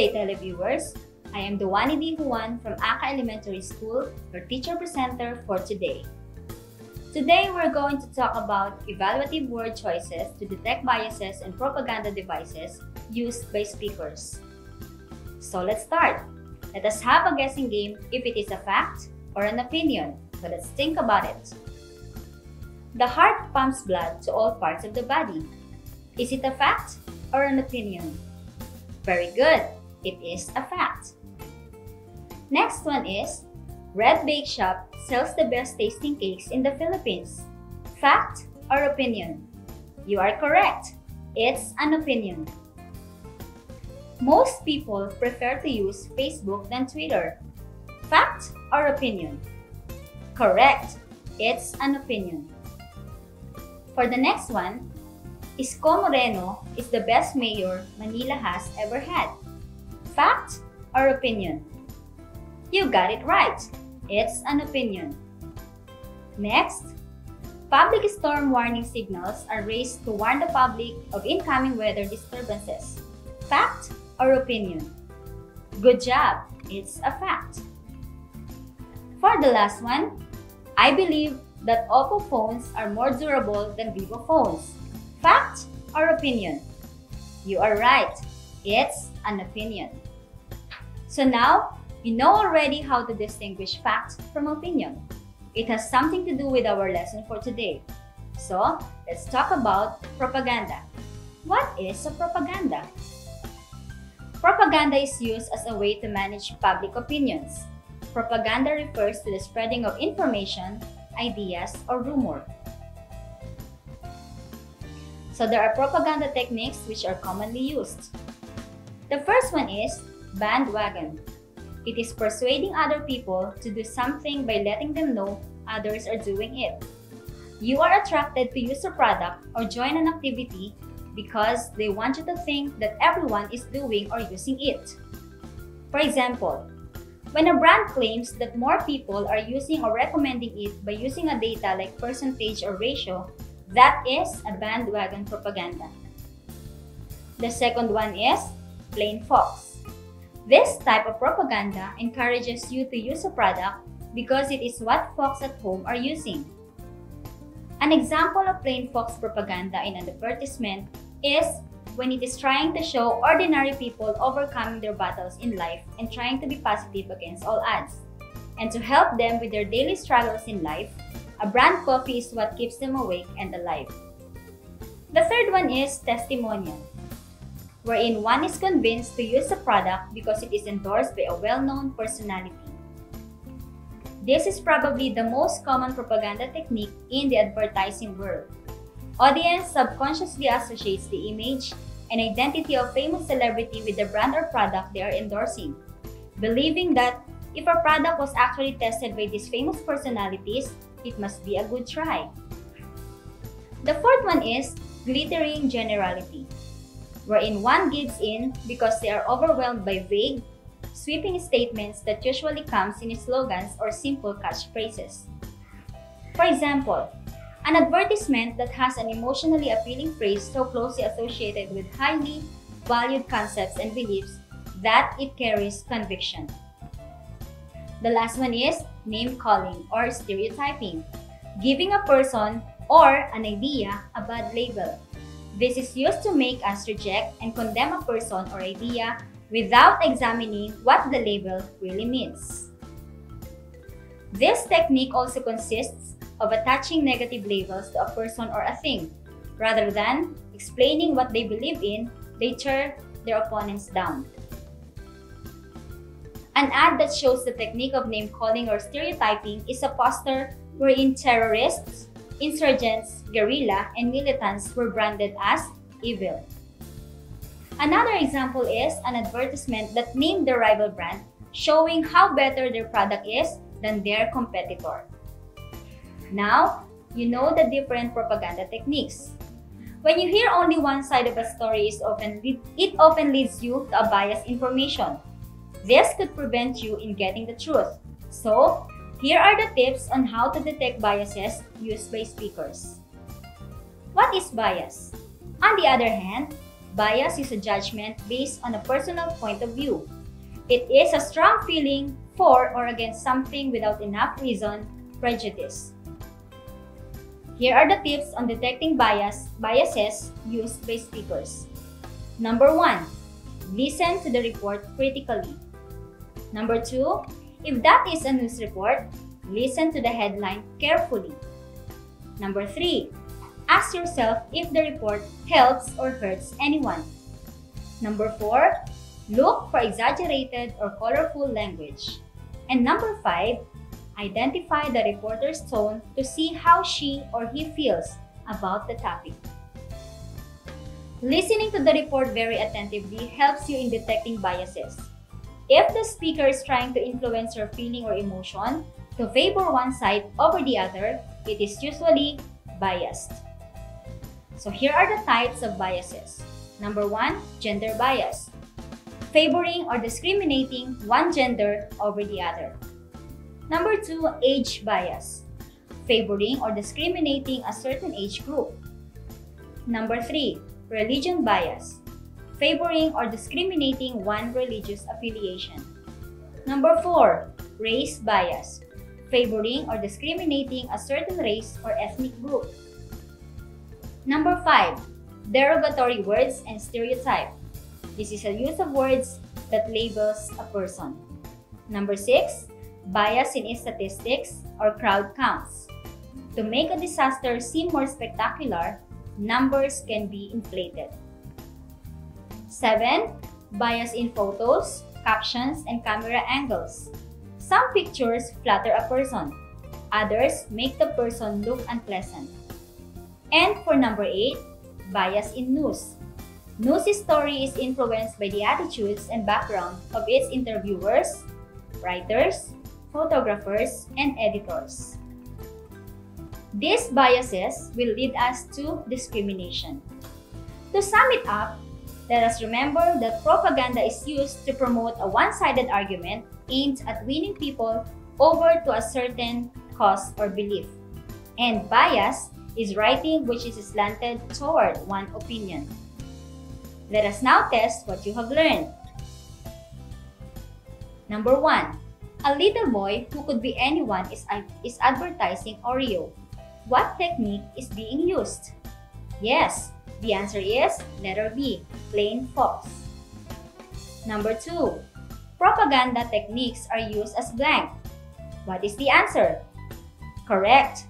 day, televiewers. I am Doannie Juan from Aka Elementary School, your teacher presenter for today. Today, we're going to talk about evaluative word choices to detect biases and propaganda devices used by speakers. So let's start. Let us have a guessing game if it is a fact or an opinion. So let's think about it. The heart pumps blood to all parts of the body. Is it a fact or an opinion? Very good. It is a fact. Next one is, Red Bake Shop sells the best tasting cakes in the Philippines. Fact or opinion? You are correct. It's an opinion. Most people prefer to use Facebook than Twitter. Fact or opinion? Correct. It's an opinion. For the next one, Isko Moreno is the best mayor Manila has ever had. Fact or opinion? You got it right. It's an opinion. Next, public storm warning signals are raised to warn the public of incoming weather disturbances. Fact or opinion? Good job. It's a fact. For the last one, I believe that Oppo phones are more durable than Vivo phones. Fact or opinion? You are right. It's an opinion. So now, you know already how to distinguish fact from opinion. It has something to do with our lesson for today. So, let's talk about propaganda. What is a propaganda? Propaganda is used as a way to manage public opinions. Propaganda refers to the spreading of information, ideas, or rumor. So there are propaganda techniques which are commonly used. The first one is bandwagon. It is persuading other people to do something by letting them know others are doing it. You are attracted to use a product or join an activity because they want you to think that everyone is doing or using it. For example, when a brand claims that more people are using or recommending it by using a data like percentage or ratio, that is a bandwagon propaganda. The second one is plain Fox. This type of propaganda encourages you to use a product because it is what folks at home are using. An example of plain Fox propaganda in an advertisement is when it is trying to show ordinary people overcoming their battles in life and trying to be positive against all odds. And to help them with their daily struggles in life, a brand coffee is what keeps them awake and alive. The third one is testimonial, wherein one is convinced to use a product because it is endorsed by a well-known personality. This is probably the most common propaganda technique in the advertising world. Audience subconsciously associates the image and identity of famous celebrity with the brand or product they are endorsing, believing that if a product was actually tested by these famous personalities, it must be a good try. The fourth one is glittering generality, wherein one gives in because they are overwhelmed by vague, sweeping statements that usually comes in slogans or simple catchphrases. For example, an advertisement that has an emotionally appealing phrase so closely associated with highly valued concepts and beliefs that it carries conviction. The last one is name-calling or stereotyping, giving a person or an idea a bad label. This is used to make us reject and condemn a person or idea without examining what the label really means. This technique also consists of attaching negative labels to a person or a thing. Rather than explaining what they believe in, they tear their opponents down. An ad that shows the technique of name-calling or stereotyping is a poster wherein terrorists, insurgents, guerrilla, and militants were branded as evil. Another example is an advertisement that named the rival brand, showing how better their product is than their competitor. Now, you know the different propaganda techniques. When you hear only one side of a story, it often leads you to a biased information. This could prevent you in getting the truth. So, here are the tips on how to detect biases used by speakers. What is bias? On the other hand, Bias is a judgment based on a personal point of view. It is a strong feeling for or against something without enough reason, prejudice. Here are the tips on detecting biases used by speakers. Number 1. Listen to the report critically. Number 2. If that is a news report, listen to the headline carefully. Number 3. Ask yourself if the report helps or hurts anyone. Number 4. Look for exaggerated or colorful language. And number 5. Identify the reporter's tone to see how she or he feels about the topic. Listening to the report very attentively helps you in detecting biases. If the speaker is trying to influence your feeling or emotion to favor one side over the other, it is usually biased. So here are the types of biases. Number 1, gender bias. Favoring or discriminating one gender over the other. Number 2, age bias. Favoring or discriminating a certain age group. Number 3, religion bias. Favoring or discriminating one religious affiliation. Number 4, race bias. Favoring or discriminating a certain race or ethnic group. Number 5, derogatory words and stereotype. This is a use of words that labels a person. Number 6, bias in statistics or crowd counts. To make a disaster seem more spectacular, numbers can be inflated. 7, bias in photos, captions, and camera angles. Some pictures flatter a person. Others make the person look unpleasant. And for number 8, bias in news. News story is influenced by the attitudes and background of its interviewers, writers, photographers, and editors. These biases will lead us to discrimination. To sum it up, let us remember that propaganda is used to promote a one-sided argument aimed at winning people over to a certain cause or belief. And bias is writing which is slanted toward one opinion. Let us now test what you have learned. Number 1. A little boy who could be anyone is advertising Oreo. What technique is being used? Yes, the answer is letter B, plain false. Number 2. Propaganda techniques are used as blank. What is the answer? Correct.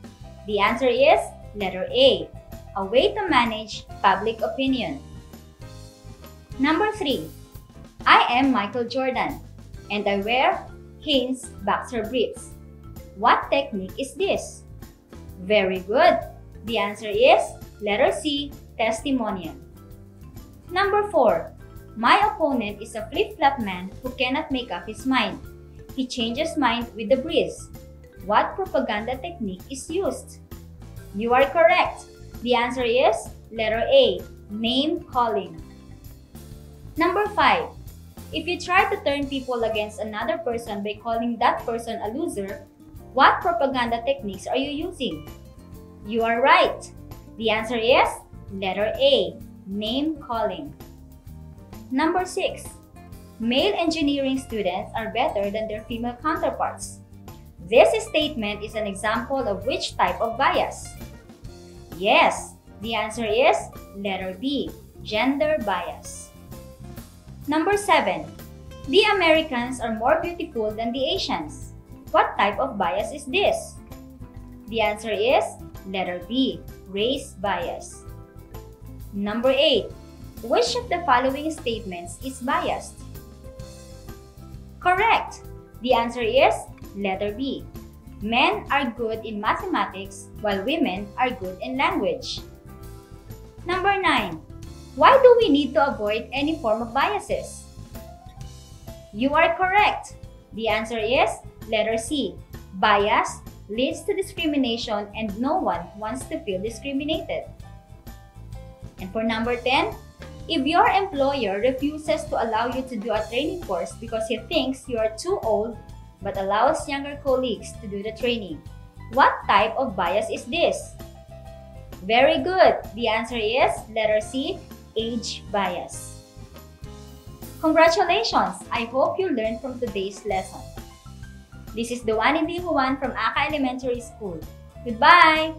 The answer is letter A, a way to manage public opinion. Number 3. I am Michael Jordan and I wear Hanes boxer briefs. What technique is this? Very good. The answer is letter C, testimonial. Number 4. My opponent is a flip-flop man who cannot make up his mind. He changes mind with the breeze. What propaganda technique is used? You are correct. The answer is letter A, name calling. Number 5. If you try to turn people against another person by calling that person a loser, what propaganda techniques are you using? You are right. The answer is letter A, name calling. Number 6. Male engineering students are better than their female counterparts. This statement is an example of which type of bias? Yes, the answer is letter B, gender bias. Number 7. The Americans are more beautiful than the Asians. What type of bias is this? The answer is letter B, race bias. Number 8. Which of the following statements is biased? Correct. The answer is letter B. Men are good in mathematics while women are good in language. Number 9. Why do we need to avoid any form of biases? You are correct. The answer is letter C. Bias leads to discrimination and no one wants to feel discriminated. And for number 10, if your employer refuses to allow you to do a training course because he thinks you are too old but allows younger colleagues to do the training, what type of bias is this? Very good. The answer is letter C, age bias. Congratulations! I hope you learned from today's lesson. This is Doannie Juan from Aka Elementary School. Goodbye!